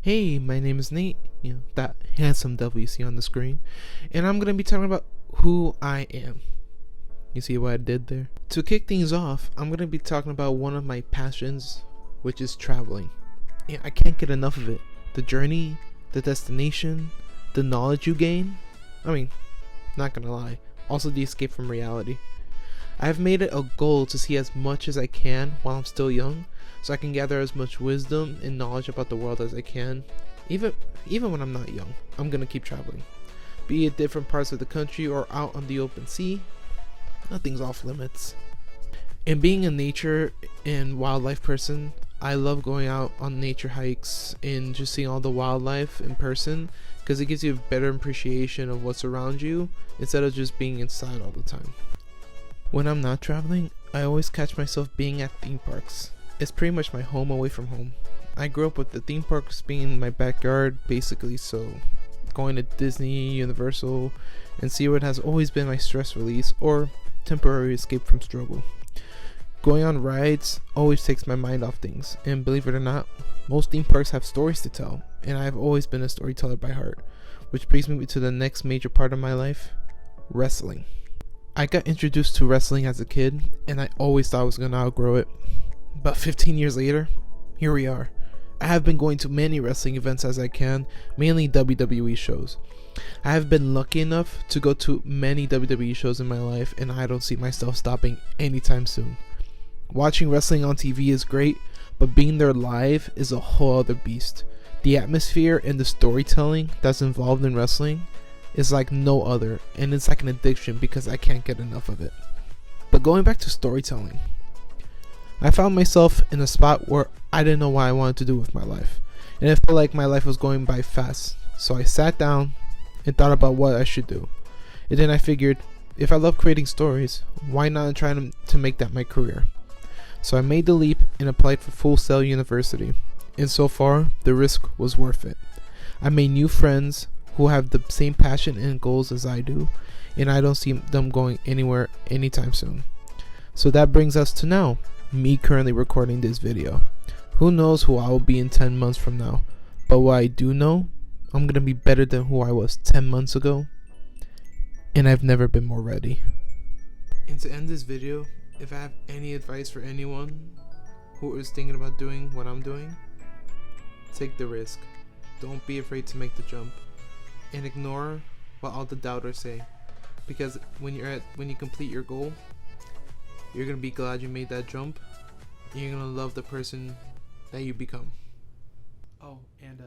Hey, my name is Nate, that handsome devil you see on the screen, and I'm going to be talking about who I am. You see what I did there? To kick things off, I'm going to be talking about one of my passions, which is traveling. Yeah, I can't get enough of it. The journey, the destination, the knowledge you gain. Not going to lie. Also the escape from reality. I've made it a goal to see as much as I can while I'm still young, so I can gather as much wisdom and knowledge about the world as I can. Even when I'm not young, I'm gonna keep traveling. Be it different parts of the country or out on the open sea, nothing's off limits. And being a nature and wildlife person, I love going out on nature hikes and just seeing all the wildlife in person because it gives you a better appreciation of what's around you instead of just being inside all the time. When I'm not traveling, I always catch myself being at theme parks. It's pretty much my home away from home. I grew up with the theme parks being in my backyard, basically, so going to Disney, Universal, and SeaWorld has always been my stress release or temporary escape from struggle. Going on rides always takes my mind off things, and believe it or not, most theme parks have stories to tell, and I've always been a storyteller by heart, which brings me to the next major part of my life, wrestling. I got introduced to wrestling as a kid, and I always thought I was going to outgrow it. But 15 years later, here we are. I have been going to many wrestling events as I can, mainly WWE shows. I have been lucky enough to go to many WWE shows in my life, and I don't see myself stopping anytime soon. Watching wrestling on TV is great, but being there live is a whole other beast. The atmosphere and the storytelling that's involved in wrestling is like no other, and it's like an addiction because I can't get enough of it. But going back to storytelling, I found myself in a spot where I didn't know what I wanted to do with my life, and it felt like my life was going by fast. So I sat down and thought about what I should do, and then I figured, if I love creating stories, why not try to make that my career? So I made the leap and applied for Full Sail University, and so far the risk was worth it. I made new friends who have the same passion and goals as I do, and I don't see them going anywhere anytime soon. So that brings us to now, me currently recording this video. Who knows who I will be in 10 months from now, but what I do know, I'm gonna be better than who I was 10 months ago, and I've never been more ready. And to end this video, if I have any advice for anyone who is thinking about doing what I'm doing, take the risk. Don't be afraid to make the jump. And ignore what all the doubters say, because when you complete your goal, you're gonna be glad you made that jump, and you're gonna love the person that you become. Oh, and